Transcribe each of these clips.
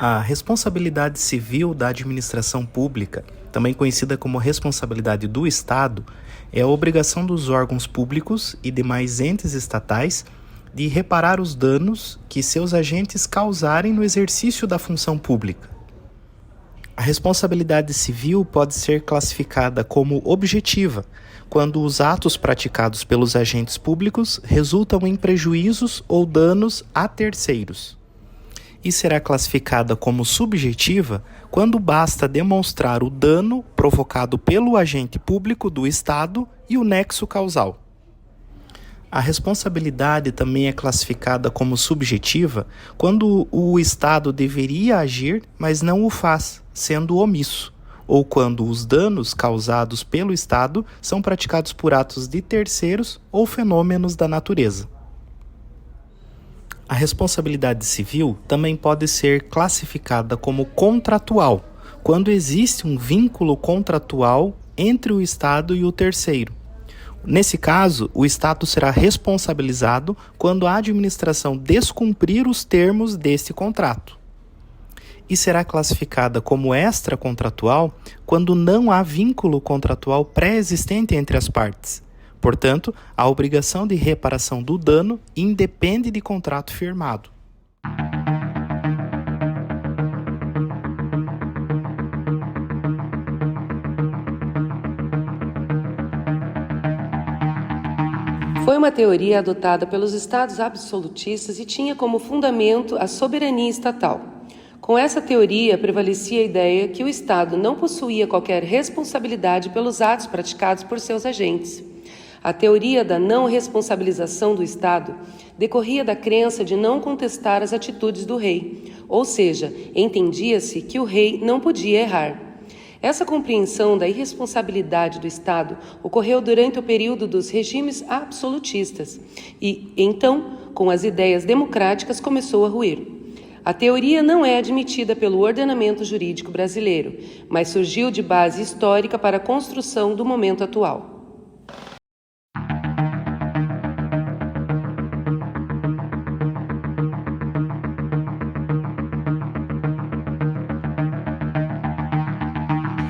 A responsabilidade civil da administração pública, também conhecida como responsabilidade do Estado, é a obrigação dos órgãos públicos e demais entes estatais de reparar os danos que seus agentes causarem no exercício da função pública. A responsabilidade civil pode ser classificada como objetiva, quando os atos praticados pelos agentes públicos resultam em prejuízos ou danos a terceiros. E será classificada como subjetiva quando basta demonstrar o dano provocado pelo agente público do Estado e o nexo causal. A responsabilidade também é classificada como subjetiva quando o Estado deveria agir, mas não o faz, sendo omisso, ou quando os danos causados pelo Estado são praticados por atos de terceiros ou fenômenos da natureza. A responsabilidade civil também pode ser classificada como contratual, quando existe um vínculo contratual entre o Estado e o terceiro. Nesse caso, o Estado será responsabilizado quando a administração descumprir os termos deste contrato. E será classificada como extracontratual quando não há vínculo contratual pré-existente entre as partes. Portanto, a obrigação de reparação do dano independe de contrato firmado. Foi uma teoria adotada pelos estados absolutistas e tinha como fundamento a soberania estatal. Com essa teoria, prevalecia a ideia que o Estado não possuía qualquer responsabilidade pelos atos praticados por seus agentes. A teoria da não responsabilização do Estado decorria da crença de não contestar as atitudes do rei, ou seja, entendia-se que o rei não podia errar. Essa compreensão da irresponsabilidade do Estado ocorreu durante o período dos regimes absolutistas e, então, com as ideias democráticas, começou a ruir. A teoria não é admitida pelo ordenamento jurídico brasileiro, mas surgiu de base histórica para a construção do momento atual.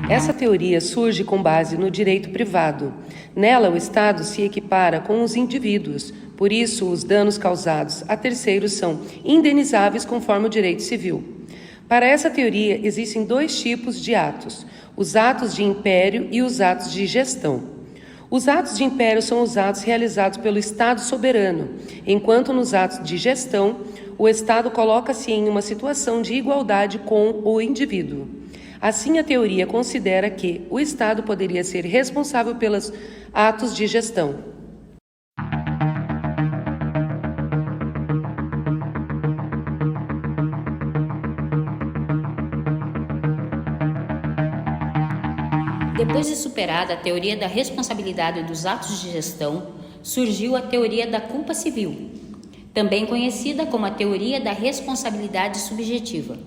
Essa teoria surge com base no direito privado. Nela, o Estado se equipara com os indivíduos. Por isso, os danos causados a terceiros são indenizáveis conforme o direito civil. Para essa teoria, existem dois tipos de atos: os atos de império e os atos de gestão. Os atos de império são os atos realizados pelo Estado soberano, enquanto nos atos de gestão, o Estado coloca-se em uma situação de igualdade com o indivíduo. Assim, a teoria considera que o Estado poderia ser responsável pelos atos de gestão. Depois de superada a teoria da responsabilidade dos atos de gestão, surgiu a teoria da culpa civil, também conhecida como a teoria da responsabilidade subjetiva.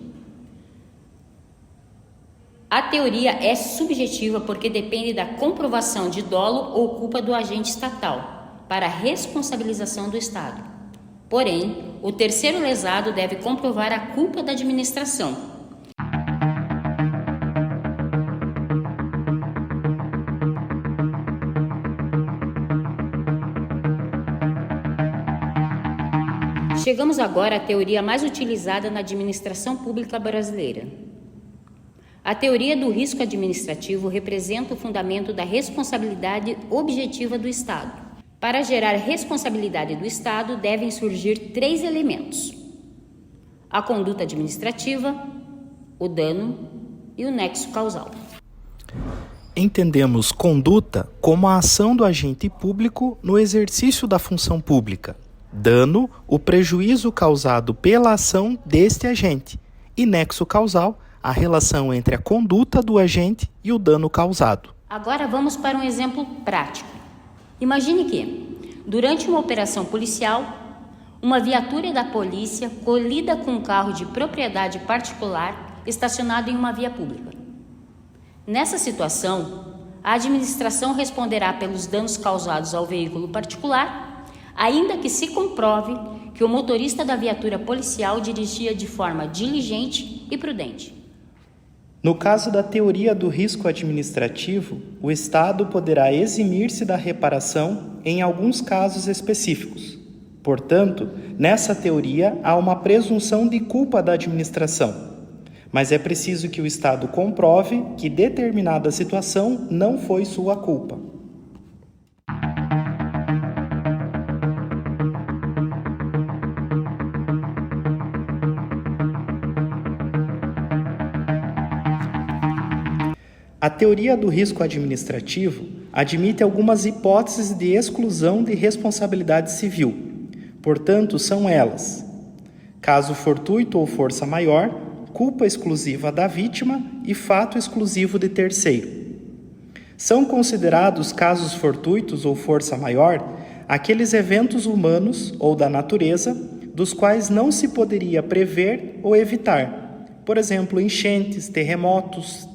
A teoria é subjetiva porque depende da comprovação de dolo ou culpa do agente estatal para a responsabilização do Estado. Porém, o terceiro lesado deve comprovar a culpa da administração. Chegamos agora à teoria mais utilizada na administração pública brasileira. A teoria do risco administrativo representa o fundamento da responsabilidade objetiva do Estado. Para gerar responsabilidade do Estado, devem surgir três elementos: a conduta administrativa, o dano e o nexo causal. Entendemos conduta como a ação do agente público no exercício da função pública. Dano, o prejuízo causado pela ação deste agente. E nexo causal, a relação entre a conduta do agente e o dano causado. Agora vamos para um exemplo prático. Imagine que, durante uma operação policial, uma viatura da polícia colida com um carro de propriedade particular estacionado em uma via pública. Nessa situação, a administração responderá pelos danos causados ao veículo particular, ainda que se comprove que o motorista da viatura policial dirigia de forma diligente e prudente. No caso da teoria do risco administrativo, o Estado poderá eximir-se da reparação em alguns casos específicos. Portanto, nessa teoria há uma presunção de culpa da administração, mas é preciso que o Estado comprove que determinada situação não foi sua culpa. A teoria do risco administrativo admite algumas hipóteses de exclusão de responsabilidade civil. Portanto, são elas: caso fortuito ou força maior, culpa exclusiva da vítima e fato exclusivo de terceiro. São considerados casos fortuitos ou força maior aqueles eventos humanos ou da natureza dos quais não se poderia prever ou evitar, por exemplo, enchentes, terremotos,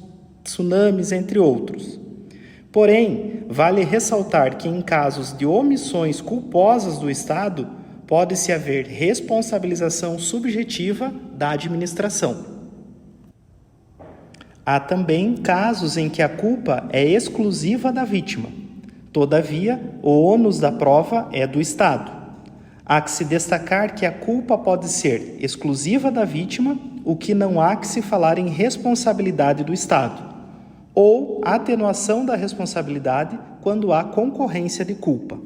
tsunamis, entre outros. Porém, vale ressaltar que em casos de omissões culposas do Estado, pode-se haver responsabilização subjetiva da administração. Há também casos em que a culpa é exclusiva da vítima. Todavia, o ônus da prova é do Estado. Há que se destacar que a culpa pode ser exclusiva da vítima, o que não há que se falar em responsabilidade do Estado, ou atenuação da responsabilidade quando há concorrência de culpa.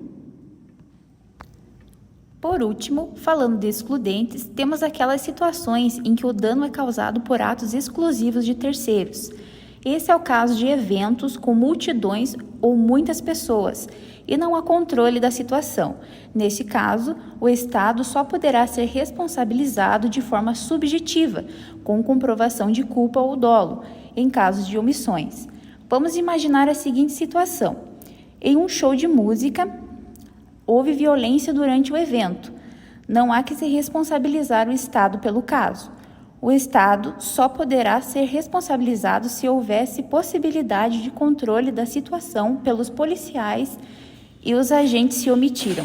Por último, falando de excludentes, temos aquelas situações em que o dano é causado por atos exclusivos de terceiros. Esse é o caso de eventos com multidões ou muitas pessoas, e não há controle da situação. Nesse caso, o Estado só poderá ser responsabilizado de forma subjetiva, com comprovação de culpa ou dolo, em casos de omissões. Vamos imaginar a seguinte situação: em um show de música, houve violência durante o evento. Não há que se responsabilizar o Estado pelo caso. O Estado só poderá ser responsabilizado se houvesse possibilidade de controle da situação pelos policiais e os agentes se omitiram.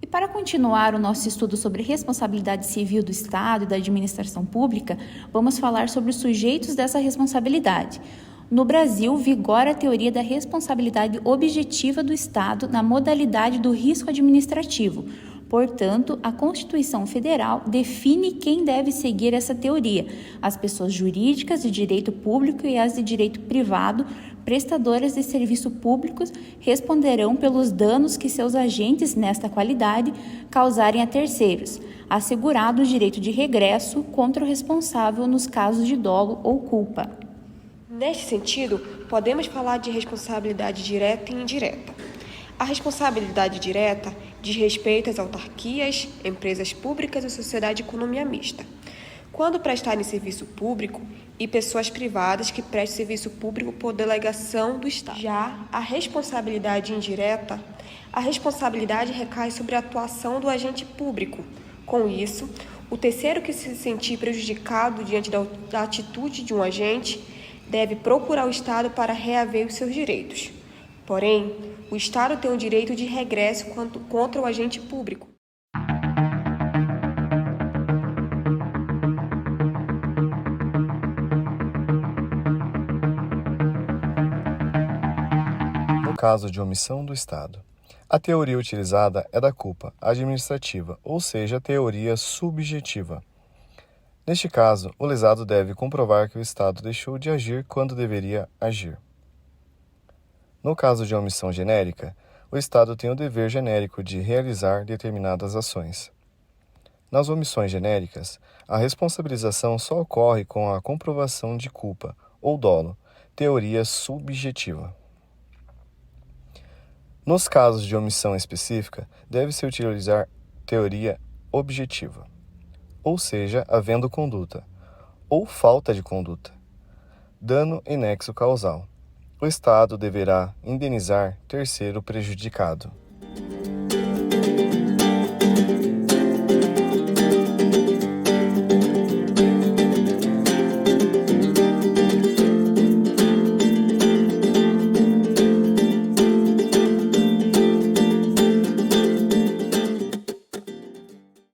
Para continuar o nosso estudo sobre responsabilidade civil do Estado e da administração pública, vamos falar sobre os sujeitos dessa responsabilidade. No Brasil, vigora a teoria da responsabilidade objetiva do Estado na modalidade do risco administrativo. Portanto, a Constituição Federal define quem deve seguir essa teoria: as pessoas jurídicas de direito público e as de direito privado, prestadoras de serviço públicos, responderão pelos danos que seus agentes, nesta qualidade, causarem a terceiros, assegurado o direito de regresso contra o responsável nos casos de dolo ou culpa. Neste sentido, podemos falar de responsabilidade direta e indireta. A responsabilidade direta diz respeito às autarquias, empresas públicas e sociedade de economia mista, quando prestarem serviço público, e pessoas privadas que prestem serviço público por delegação do Estado. Já a responsabilidade indireta, a responsabilidade recai sobre a atuação do agente público. Com isso, o terceiro que se sentir prejudicado diante da atitude de um agente deve procurar o Estado para reaver os seus direitos. Porém, o Estado tem o direito de regresso contra o agente público. No caso de omissão do Estado, a teoria utilizada é da culpa administrativa, ou seja, a teoria subjetiva. Neste caso, o lesado deve comprovar que o Estado deixou de agir quando deveria agir. No caso de omissão genérica, o Estado tem o dever genérico de realizar determinadas ações. Nas omissões genéricas, a responsabilização só ocorre com a comprovação de culpa ou dolo, teoria subjetiva. Nos casos de omissão específica, deve-se utilizar teoria objetiva, ou seja, havendo conduta, ou falta de conduta, dano e nexo causal. O Estado deverá indenizar terceiro prejudicado.